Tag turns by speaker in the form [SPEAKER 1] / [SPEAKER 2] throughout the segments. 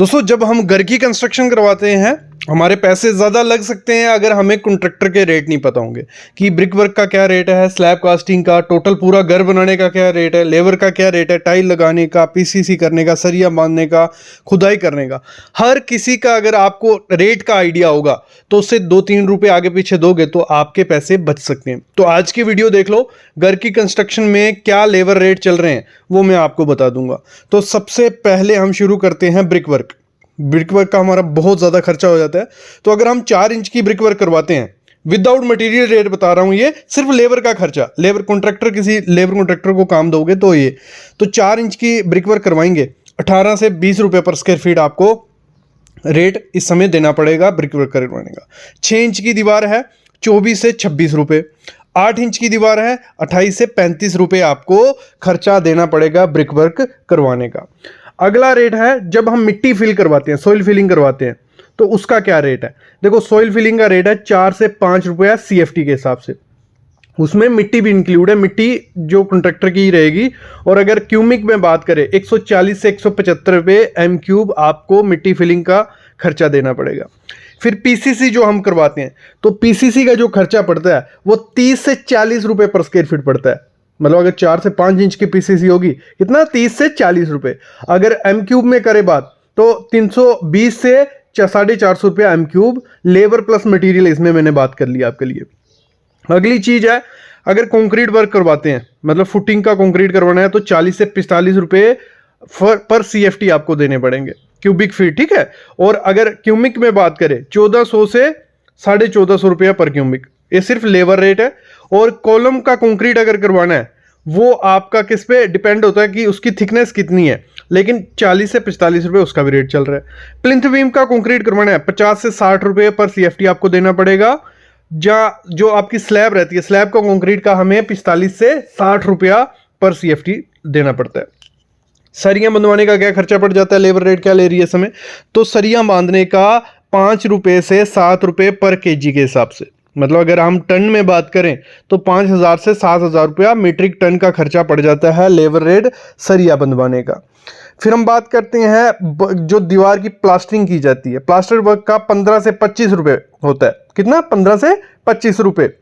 [SPEAKER 1] दोस्तों जब हम घर की कंस्ट्रक्शन करवाते हैं हमारे पैसे ज़्यादा लग सकते हैं अगर हमें कॉन्ट्रैक्टर के रेट नहीं पता होंगे कि ब्रिक वर्क का क्या रेट है, स्लैब कास्टिंग का, टोटल पूरा घर बनाने का क्या रेट है, लेबर का क्या रेट है, टाइल लगाने का, पीसीसी करने का, सरिया बांधने का, खुदाई करने का। हर किसी का अगर आपको रेट का आइडिया होगा तो उससे 2-3 रुपये आगे पीछे दोगे तो आपके पैसे बच सकते हैं। तो आज की वीडियो देख लो, घर की कंस्ट्रक्शन में क्या लेबर रेट चल रहे हैं वो मैं आपको बता दूंगा। तो सबसे पहले हम शुरू करते हैं ब्रिक वर्क। ब्रिक वर्क का हमारा बहुत ज़्यादा खर्चा हो जाता है। तो अगर हम 4 इंच की ब्रिक वर्क करवाते हैं, विदाउट मटेरियल रेट बता रहा हूँ, ये सिर्फ लेबर का खर्चा, लेबर कॉन्ट्रैक्टर, किसी लेबर कॉन्ट्रैक्टर को काम दोगे तो ये तो 4 इंच की ब्रिक वर्क करवाएंगे 18 से 20 रुपये पर स्क्वायर फीट आपको रेट इस समय देना पड़ेगा ब्रिक वर्क करवाने का। 6 इंच की दीवार है 24 से 26 रुपये, 8 इंच की दीवार है 28 से 35 रुपये आपको खर्चा देना पड़ेगा ब्रिक वर्क करवाने का। अगला रेट है जब हम मिट्टी फिल करवाते हैं, सॉइल फिलिंग करवाते हैं, तो उसका क्या रेट है। देखो सॉइल फिलिंग का रेट है 4 से 5 रुपया CFT के हिसाब से, उसमें मिट्टी भी इंक्लूड है, मिट्टी जो कॉन्ट्रैक्टर की रहेगी। और अगर क्यूमिक में बात करें 140 से 175 रुपये M³ आपको मिट्टी फिलिंग का खर्चा देना पड़ेगा। फिर PCC जो हम करवाते हैं तो PCC का जो खर्चा पड़ता है वो 30 से 40 रुपये पर स्क्वायर फीट पड़ता है। मतलब अगर 4 से 5 इंच की PCC होगी कितना, 30 से 40 रुपये। अगर M³ में करे बात तो 320 से 450 रुपये M³, लेबर प्लस मटेरियल इसमें मैंने बात कर ली आपके लिए। अगली चीज है अगर कंक्रीट वर्क करवाते हैं, मतलब फुटिंग का कंक्रीट करवाना है तो 40 से 45 रुपये पर CFT आपको देने पड़ेंगे क्यूबिक फीट, ठीक है। और अगर क्यूमिक में बात करें 1400 से 1450 रुपया पर क्यूबिक, ये सिर्फ लेबर रेट है। और कॉलम का कंक्रीट अगर करवाना है वो आपका किस पे डिपेंड होता है कि उसकी थिकनेस कितनी है, लेकिन 40 से 45 रुपये उसका भी रेट चल रहा है। प्लिंथ बीम का कंक्रीट करवाना है 50 से 60 रुपये पर CFT आपको देना पड़ेगा। जो आपकी स्लैब रहती है, स्लैब का कंक्रीट का हमें 45 से 60 रुपया पर CFT देना पड़ता है। सरिया बंधवाने का क्या खर्चा पड़ जाता है, लेबर रेट क्या ले रही है इस समय, तो सरिया बांधने का 5 रुपये से 7 रुपये पर kg के हिसाब से, मतलब अगर हम टन में बात करें तो 5000 से 7000 रुपया मीट्रिक टन का खर्चा पड़ जाता है लेबर रेट सरिया बंधवाने का। फिर हम बात करते हैं जो दीवार की प्लास्टरिंग की जाती है, प्लास्टर वर्क का 15 से 25 रुपये होता है। कितना, 15 से 25 रुपये।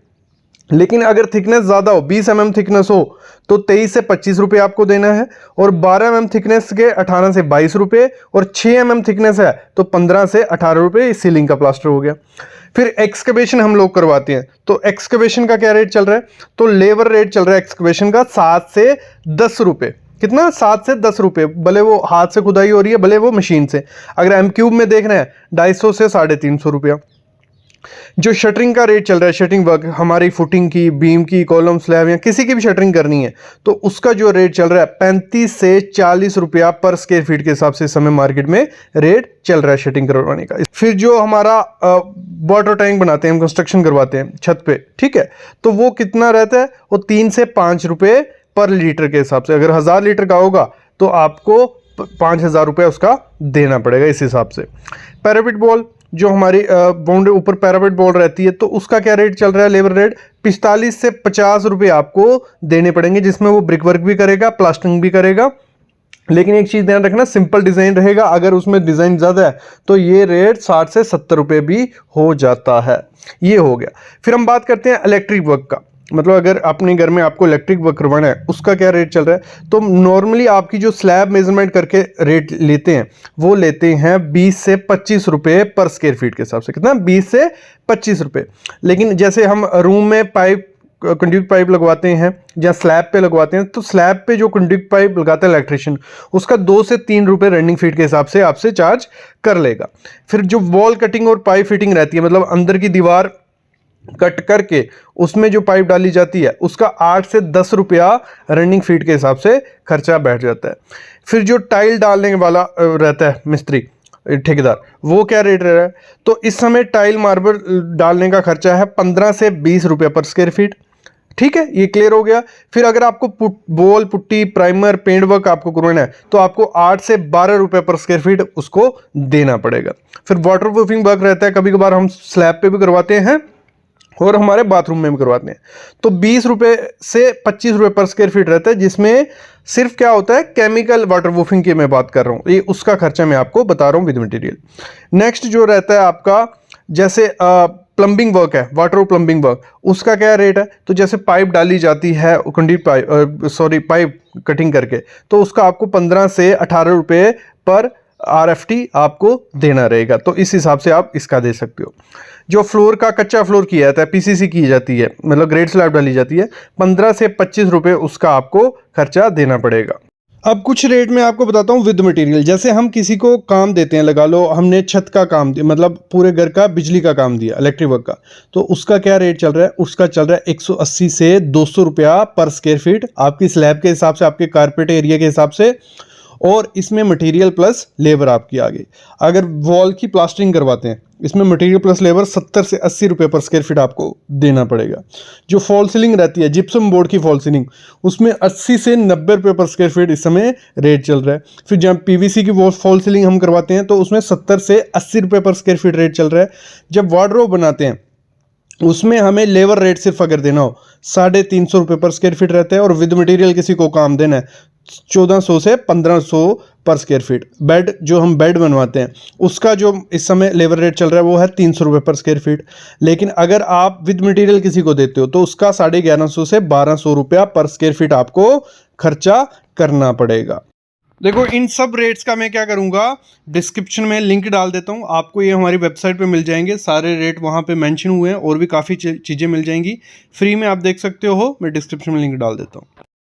[SPEAKER 1] लेकिन अगर थिकनेस ज़्यादा हो, 20 mm थिकनेस हो तो 23 से 25 रुपये आपको देना है। और 12 mm थिकनेस के 18 से 22 रुपये, और 6 mm थिकनेस है तो 15 से 18 रुपये सीलिंग का प्लास्टर हो गया। फिर एक्सकवेशन हम लोग करवाते हैं तो एक्सकवेशन का क्या रेट चल रहा है, तो लेबर रेट चल रहा है एक्सकवेशन का 7 से 10 रुपये। कितना, 7 से 10 रुपये, भले वो हाथ से खुदाई हो रही है भले वो मशीन से। अगर M³ में देखना है 250 से 350 रुपया। जो शटरिंग का रेट चल रहा है, शटरिंग वर्क हमारी फुटिंग की, बीम की, कॉलम, स्लैब या किसी की भी शटरिंग करनी है तो उसका जो रेट चल रहा है 35 से 40 रुपया पर स्क्वायर फीट के हिसाब से इस समय मार्केट में रेट चल रहा है शटरिंग करवाने का। फिर जो हमारा वाटर टैंक बनाते हैं हम, कंस्ट्रक्शन करवाते हैं छत पे, ठीक है, तो वो कितना रहता है, वो 3 से 5 रुपये पर लीटर के हिसाब से। अगर 1000 लीटर का होगा तो आपको 5000 रुपये उसका देना पड़ेगा इस हिसाब से। पैरापिट बॉल जो हमारी बाउंड्री ऊपर पैरापेट बॉल रहती है तो उसका क्या रेट चल रहा है, लेबर रेट 45 से 50 रुपये आपको देने पड़ेंगे, जिसमें वो ब्रिक वर्क भी करेगा, प्लास्टरिंग भी करेगा। लेकिन एक चीज़ ध्यान रखना, सिंपल डिज़ाइन रहेगा, अगर उसमें डिज़ाइन ज़्यादा है तो ये रेट 60 से 70 रुपये भी हो जाता है। ये हो गया। फिर हम बात करते हैं इलेक्ट्रिक वर्क का, मतलब अगर अपने घर में आपको इलेक्ट्रिक वर्क करवाना है उसका क्या रेट चल रहा है। तो नॉर्मली आपकी जो स्लैब मेजरमेंट करके रेट लेते हैं वो लेते हैं 20 से 25 रुपये पर स्क्वायर फीट के हिसाब से। कितना, 20 से 25 रुपये। लेकिन जैसे हम रूम में पाइप, कंडक्ट पाइप लगवाते हैं या स्लैब पे लगवाते हैं तो स्लैब पे जो कंडक्ट पाइप लगाता है इलेक्ट्रिशियन उसका 2 से 3 रुपये रनिंग फीट के हिसाब से आपसे चार्ज कर लेगा। फिर जो वॉल कटिंग और पाइप फिटिंग रहती है, मतलब अंदर की दीवार कट करके उसमें जो पाइप डाली जाती है उसका 8 से 10 रुपया रनिंग फीट के हिसाब से खर्चा बैठ जाता है। फिर जो टाइल डालने वाला रहता है मिस्त्री, ठेकेदार, वो क्या रेट रह रहा है, तो इस समय टाइल मार्बल डालने का खर्चा है 15 से 20 रुपये पर स्क्वायर फीट। ठीक है, ये क्लियर हो गया। फिर अगर आपको wall, putty, primer, paint work आपको करवाना है तो आपको 8 से 12 रुपये पर स्क्वायर फीट उसको देना पड़ेगा। फिर वाटर प्रूफिंग वर्क रहता है, कभी कभार हम स्लैब पे भी करवाते हैं और हमारे बाथरूम में भी करवाते हैं तो 20 रुपये से 25 रुपये पर स्क्वायर फीट रहता है, जिसमें सिर्फ क्या होता है केमिकल वाटर प्रूफिंग की मैं बात कर रहा हूँ, ये उसका खर्चा मैं आपको बता रहा हूँ विद मटेरियल। नेक्स्ट जो रहता है आपका, जैसे प्लम्बिंग वर्क है, वाटर प्लम्बिंग वर्क, उसका क्या रेट है? तो जैसे पाइप डाली जाती है कंडीट पाइप कटिंग करके, तो उसका आपको 15 से 18 रुपये पर RFT आपको देना रहेगा, तो इस हिसाब से आप इसका दे सकते हो। जो फ्लोर का कच्चा फ्लोर किया जाता है, PCC की जाती है, मतलब ग्रेड स्लैब डाली जाती है, 15 से 25 रुपये उसका आपको खर्चा देना पड़ेगा। अब कुछ रेट मैं आपको बताता हूँ विद मटेरियल। जैसे हम किसी को काम देते हैं, लगा लो हमने छत का काम दिया, मतलब पूरे घर का बिजली का काम दिया, इलेक्ट्रिक वर्क का, तो उसका क्या रेट चल रहा है? उसका चल रहा है 180 से 200 रुपया पर स्क्वायर फीट, आपकी स्लैब के हिसाब से, आपके कारपेट एरिया के हिसाब से, और इसमें मटेरियल प्लस लेबर आपकी आ गई। अगर वॉल की प्लास्टरिंग करवाते हैं, इसमें मटेरियल प्लस लेबर 70 से 80 रुपये पर स्क्वायर फीट आपको देना पड़ेगा। जो फॉल सीलिंग रहती है, जिप्सम बोर्ड की फॉल सीलिंग, उसमें 80 से 90 रुपये पर स्क्वायर फीट इस समय रेट चल रहा है। फिर जब PVC की फॉल सीलिंग हम करवाते हैं तो उसमें 70 से 80 रुपये पर स्क्वायर फीट रेट चल रहा है। जब वार्डरोब बनाते हैं उसमें हमें लेबर रेट सिर्फ अगर देना हो 350 रुपये पर स्क्वायर फीट रहता है, और विद मटेरियल किसी को काम देना है 1400 से 1500 पर स्क्वायर फीट। बेड, जो हम बेड बनवाते हैं, उसका जो इस समय लेबर रेट चल रहा है वो है 300 रुपये पर स्क्वायर फीट। लेकिन अगर आप विद मटेरियल किसी को देते हो तो उसका 1150 से 1200 रुपया पर स्क्वायर फीट आपको खर्चा करना पड़ेगा। देखो इन सब रेट्स का मैं क्या करूंगा, डिस्क्रिप्शन में लिंक डाल देता हूं, आपको ये हमारी वेबसाइट पे मिल जाएंगे, सारे रेट वहां पे मेंशन हुए हैं, और भी काफ़ी चीज़ें मिल जाएंगी, फ्री में आप देख सकते हो, मैं डिस्क्रिप्शन में लिंक डाल देता हूं।